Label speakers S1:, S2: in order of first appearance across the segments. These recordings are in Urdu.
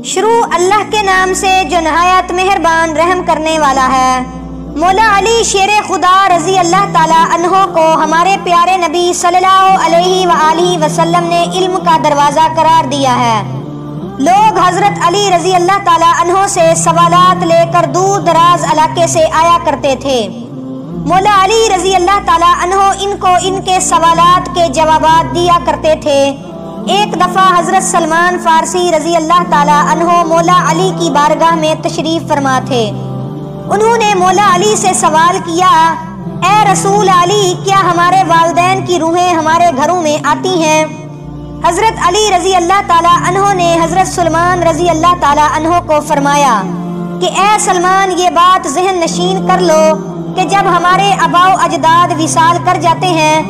S1: شروع اللہ کے نام سے جو نہایت مہربان رحم کرنے والا ہے۔ مولا علی شیر خدا رضی اللہ تعالیٰ عنہ کو ہمارے پیارے نبی صلی اللہ علیہ وآلہ وسلم نے علم کا دروازہ قرار دیا ہے۔ لوگ حضرت علی رضی اللہ تعالیٰ عنہ سے سوالات لے کر دور دراز علاقے سے آیا کرتے تھے۔ مولا علی رضی اللہ تعالیٰ عنہ ان کو ان کے سوالات کے جوابات دیا کرتے تھے۔ ایک دفعہ حضرت سلمان فارسی رضی اللہ تعالیٰ عنہ مولا علی کی بارگاہ میں تشریف فرما تھے۔ انہوں نے مولا علی سے سوال کیا، اے رسول علی، کیا ہمارے والدین کی روحیں ہمارے گھروں میں آتی ہیں؟ حضرت علی رضی اللہ تعالیٰ عنہ نے حضرت سلمان رضی اللہ تعالیٰ عنہ کو فرمایا کہ اے سلمان، یہ بات ذہن نشین کر لو کہ جب ہمارے آباء و اجداد وصال کر جاتے ہیں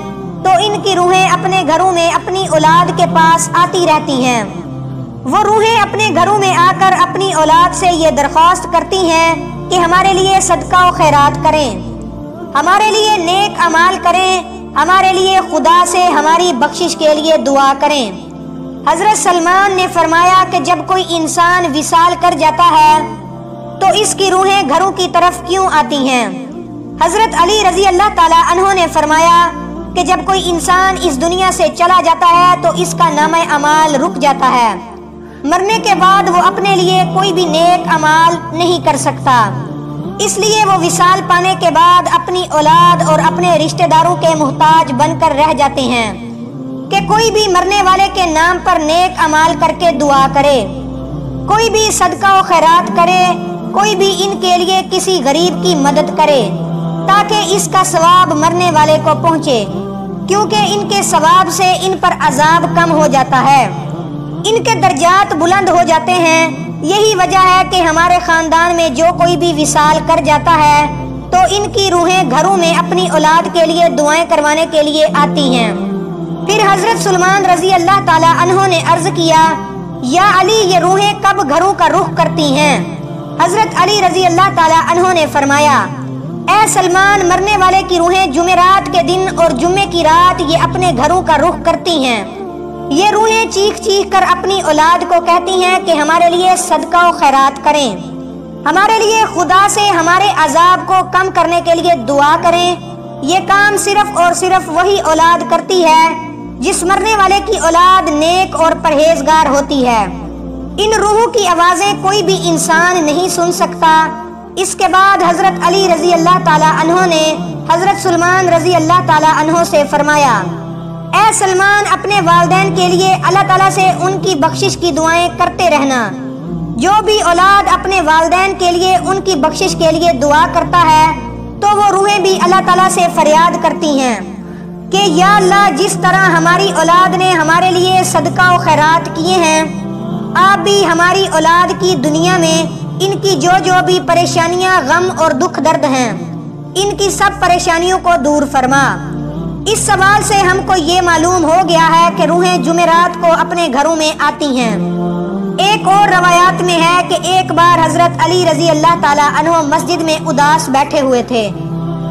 S1: تو ان کی روحیں اپنے گھروں میں اپنی اولاد کے پاس آتی رہتی ہیں۔ وہ روحیں اپنے گھروں میں آ کر اپنی اولاد سے یہ درخواست کرتی ہیں کہ ہمارے لیے صدقہ و خیرات کریں، ہمارے لیے نیک اعمال کریں، ہمارے لیے خدا سے ہماری بخشش کے لیے دعا کریں۔ حضرت سلمان نے فرمایا کہ جب کوئی انسان وصال کر جاتا ہے تو اس کی روحیں گھروں کی طرف کیوں آتی ہیں؟ حضرت علی رضی اللہ تعالیٰ عنہ نے فرمایا کہ جب کوئی انسان اس دنیا سے چلا جاتا ہے تو اس کا نامہ اعمال رک جاتا ہے۔ مرنے کے بعد وہ اپنے لیے کوئی بھی نیک اعمال نہیں کر سکتا، اس لیے وہ وصال پانے کے بعد اپنی اولاد اور اپنے رشتہ داروں کے محتاج بن کر رہ جاتے ہیں کہ کوئی بھی مرنے والے کے نام پر نیک اعمال کر کے دعا کرے، کوئی بھی صدقہ و خیرات کرے، کوئی بھی ان کے لیے کسی غریب کی مدد کرے تاکہ اس کا ثواب مرنے والے کو پہنچے، کیونکہ ان کے ثواب سے ان پر عذاب کم ہو جاتا ہے، ان کے درجات بلند ہو جاتے ہیں۔ یہی وجہ ہے کہ ہمارے خاندان میں جو کوئی بھی وصال کر جاتا ہے تو ان کی روحیں گھروں میں اپنی اولاد کے لیے دعائیں کروانے کے لیے آتی ہیں۔ پھر حضرت سلمان رضی اللہ تعالیٰ عنہ نے عرض کیا، یا علی، یہ روحیں کب گھروں کا رخ کرتی ہیں؟ حضرت علی رضی اللہ تعالیٰ عنہ نے فرمایا، اے سلمان، مرنے والے کی روحیں جمعرات کے دن اور جمعے کی رات یہ اپنے گھروں کا رخ کرتی ہیں۔ یہ روحیں چیخ چیخ کر اپنی اولاد کو کہتی ہیں کہ ہمارے لیے صدقہ و خیرات کریں، ہمارے لیے خدا سے ہمارے عذاب کو کم کرنے کے لیے دعا کریں۔ یہ کام صرف اور صرف وہی اولاد کرتی ہے جس مرنے والے کی اولاد نیک اور پرہیزگار ہوتی ہے۔ ان روحوں کی آوازیں کوئی بھی انسان نہیں سن سکتا۔ اس کے بعد حضرت علی رضی اللہ تعالیٰ عنہ نے حضرت سلمان رضی اللہ تعالیٰ عنہ سے فرمایا، اے سلمان، اپنے والدین کے لیے اللہ تعالیٰ سے ان کی بخشش کی دعائیں کرتے رہنا۔ جو بھی اولاد اپنے والدین کے لیے ان کی بخشش کے لیے دعا کرتا ہے تو وہ روحیں بھی اللہ تعالیٰ سے فریاد کرتی ہیں کہ یا اللہ، جس طرح ہماری اولاد نے ہمارے لیے صدقہ و خیرات کیے ہیں، آپ بھی ہماری اولاد کی دنیا میں ان کی جو بھی پریشانیاں، غم اور دکھ درد ہیں، ان کی سب پریشانیوں کو دور فرما۔ اس سوال سے ہم کو یہ معلوم ہو گیا ہے کہ روحیں جمعرات کو اپنے گھروں میں آتی ہیں۔ ایک اور روایات میں ہے کہ ایک بار حضرت علی رضی اللہ تعالیٰ عنہ مسجد میں اداس بیٹھے ہوئے تھے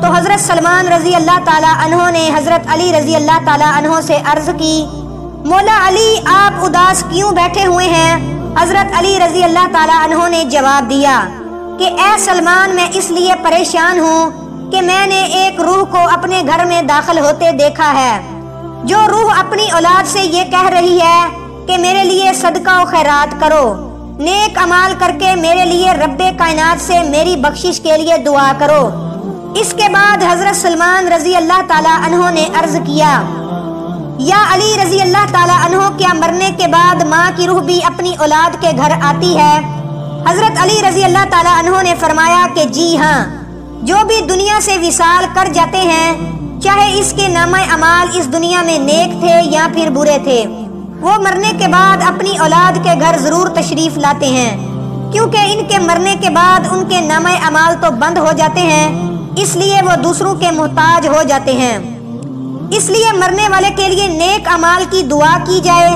S1: تو حضرت سلمان رضی اللہ تعالیٰ عنہ نے حضرت علی رضی اللہ تعالیٰ عنہ سے عرض کی، مولا علی، آپ اداس کیوں بیٹھے ہوئے ہیں؟ حضرت علی رضی اللہ تعالیٰ عنہ نے جواب دیا کہ اے سلمان، میں اس لیے پریشان ہوں کہ میں نے ایک روح کو اپنے گھر میں داخل ہوتے دیکھا ہے، جو روح اپنی اولاد سے یہ کہہ رہی ہے کہ میرے لیے صدقہ و خیرات کرو، نیک اعمال کر کے میرے لیے رب کائنات سے میری بخشش کے لیے دعا کرو۔ اس کے بعد حضرت سلمان رضی اللہ تعالیٰ عنہ نے عرض کیا، یا علی رضی اللہ تعالیٰ عنہ، کیا مرنے کے بعد ماں کی روح بھی اپنی اولاد کے گھر آتی ہے؟ حضرت علی رضی اللہ تعالیٰ عنہ نے فرمایا کہ جی ہاں، جو بھی دنیا سے وصال کر جاتے ہیں، چاہے اس کے نامہ اعمال اس دنیا میں نیک تھے یا پھر برے تھے، وہ مرنے کے بعد اپنی اولاد کے گھر ضرور تشریف لاتے ہیں، کیونکہ ان کے مرنے کے بعد ان کے نامہ اعمال تو بند ہو جاتے ہیں، اس لیے وہ دوسروں کے محتاج ہو جاتے ہیں۔ اس لیے مرنے والے کے لیے نیک اعمال کی دعا کی جائے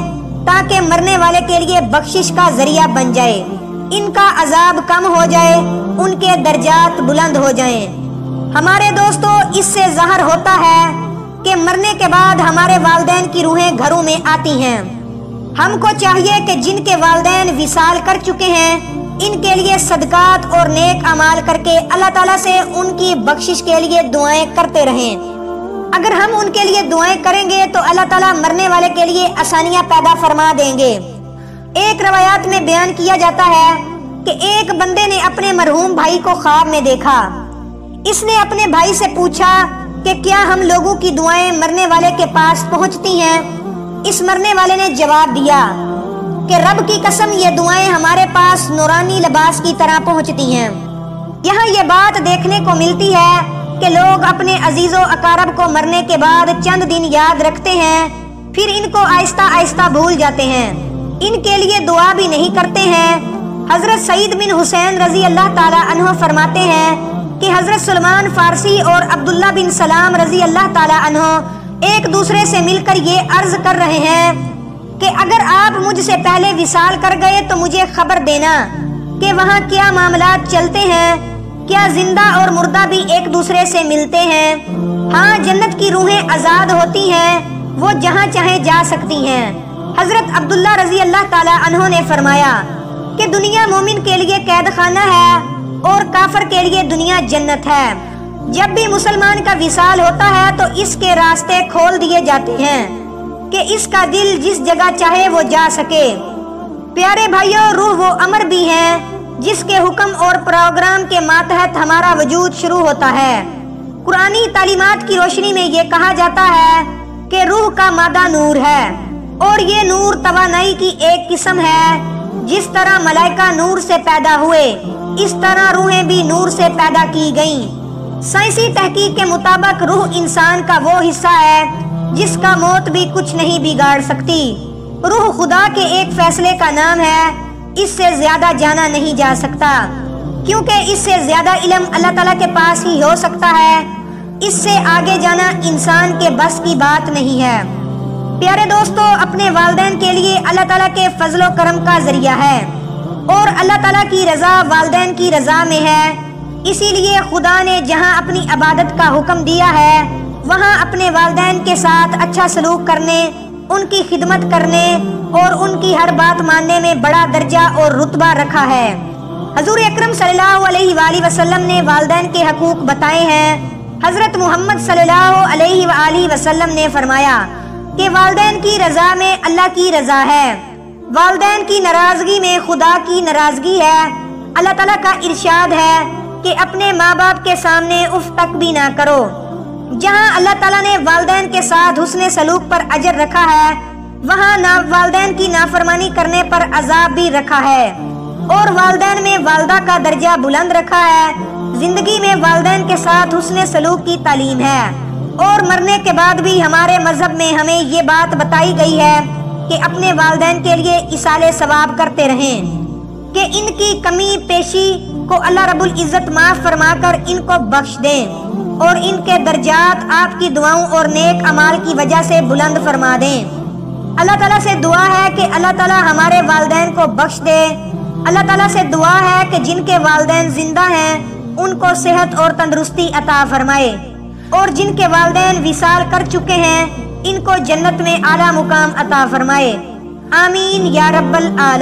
S1: تاکہ مرنے والے کے لیے بخشش کا ذریعہ بن جائے، ان کا عذاب کم ہو جائے، ان کے درجات بلند ہو جائیں۔ ہمارے دوستو، اس سے ظاہر ہوتا ہے کہ مرنے کے بعد ہمارے والدین کی روحیں گھروں میں آتی ہیں۔ ہم کو چاہیے کہ جن کے والدین وصال کر چکے ہیں ان کے لیے صدقات اور نیک اعمال کر کے اللہ تعالیٰ سے ان کی بخشش کے لیے دعائیں کرتے رہیں۔ اگر ہم ان کے لیے دعائیں کریں گے تو اللہ تعالیٰ مرنے والے کے لیے آسانیاں پیدا فرما دیں گے۔ ایک روایات میں بیان کیا جاتا ہے کہ ایک بندے نے اپنے مرحوم بھائی کو خواب میں دیکھا۔ اس نے اپنے بھائی سے پوچھا کہ کیا ہم لوگوں کی دعائیں مرنے والے کے پاس پہنچتی ہیں؟ اس مرنے والے نے جواب دیا کہ رب کی قسم یہ دعائیں ہمارے پاس نورانی لباس کی طرح پہنچتی ہیں۔ یہاں یہ بات دیکھنے کو ملتی ہے کہ لوگ اپنے عزیز و اقارب کو مرنے کے بعد چند دن یاد رکھتے ہیں، پھر ان کو آہستہ آہستہ بھول جاتے ہیں، ان کے لیے دعا بھی نہیں کرتے ہیں۔ حضرت سعید بن حسین رضی اللہ تعالی عنہ فرماتے ہیں کہ حضرت سلمان فارسی اور عبداللہ بن سلام رضی اللہ تعالی عنہ ایک دوسرے سے مل کر یہ عرض کر رہے ہیں کہ اگر آپ مجھ سے پہلے وصال کر گئے تو مجھے خبر دینا کہ وہاں کیا معاملات چلتے ہیں، کیا زندہ اور مردہ بھی ایک دوسرے سے ملتے ہیں؟ ہاں، جنت کی روحیں آزاد ہوتی ہیں، وہ جہاں چاہیں جا سکتی ہیں۔ حضرت عبداللہ رضی اللہ تعالی عنہ نے فرمایا کہ دنیا مومن کے لیے قید خانہ ہے اور کافر کے لیے دنیا جنت ہے۔ جب بھی مسلمان کا وصال ہوتا ہے تو اس کے راستے کھول دیے جاتے ہیں کہ اس کا دل جس جگہ چاہے وہ جا سکے۔ پیارے بھائیوں، روح وہ امر بھی ہے جس کے حکم اور پروگرام کے ماتحت ہمارا وجود شروع ہوتا ہے۔ قرآنی تعلیمات کی روشنی میں یہ کہا جاتا ہے کہ روح کا مادہ نور ہے اور یہ نور توانائی کی ایک قسم ہے۔ جس طرح ملائکہ نور سے پیدا ہوئے اس طرح روحیں بھی نور سے پیدا کی گئیں۔ سائنسی تحقیق کے مطابق روح انسان کا وہ حصہ ہے جس کا موت بھی کچھ نہیں بگاڑ سکتی۔ روح خدا کے ایک فیصلے کا نام ہے، اس سے زیادہ جانا نہیں جا سکتا، کیونکہ اس سے زیادہ علم اللہ تعالیٰ کے پاس ہی ہو سکتا ہے۔ اس سے آگے جانا انسان کے بس کی بات نہیں ہے۔ پیارے دوستو، اپنے والدین کے لیے اللہ تعالیٰ کے فضل و کرم کا ذریعہ ہے اور اللہ تعالیٰ کی رضا والدین کی رضا میں ہے۔ اسی لیے خدا نے جہاں اپنی عبادت کا حکم دیا ہے وہاں اپنے والدین کے ساتھ اچھا سلوک کرنے، ان کی خدمت کرنے اور ان کی ہر بات ماننے میں بڑا درجہ اور رتبہ رکھا ہے۔ حضور اکرم صلی اللہ علیہ وآلہ وسلم نے والدین کے حقوق بتائے ہیں۔ حضرت محمد صلی اللہ علیہ وآلہ وسلم نے فرمایا کہ والدین کی رضا میں اللہ کی رضا ہے، والدین کی ناراضگی میں خدا کی ناراضگی ہے۔ اللہ تعالیٰ کا ارشاد ہے کہ اپنے ماں باپ کے سامنے اف تک بھی نہ کرو۔ جہاں اللہ تعالیٰ نے والدین کے ساتھ حسن سلوک پر اجر رکھا ہے وہاں والدین کی نافرمانی کرنے پر عذاب بھی رکھا ہے، اور والدین میں والدہ کا درجہ بلند رکھا ہے۔ زندگی میں والدین کے ساتھ حسن سلوک کی تعلیم ہے، اور مرنے کے بعد بھی ہمارے مذہب میں ہمیں یہ بات بتائی گئی ہے کہ اپنے والدین کے لیے ایصال ثواب کرتے رہیں، کہ ان کی کمی پیشی کو اللہ رب العزت معاف فرما کر ان کو بخش دیں اور ان کے درجات آپ کی دعاؤں اور نیک اعمال کی وجہ سے بلند فرما دیں۔ اللہ تعالیٰ سے دعا ہے کہ اللہ تعالیٰ ہمارے والدین کو بخش دے۔ اللہ تعالیٰ سے دعا ہے کہ جن کے والدین زندہ ہیں ان کو صحت اور تندرستی عطا فرمائے، اور جن کے والدین وصال کر چکے ہیں ان کو جنت میں اعلیٰ مقام عطا فرمائے۔ آمین یا رب العالمین۔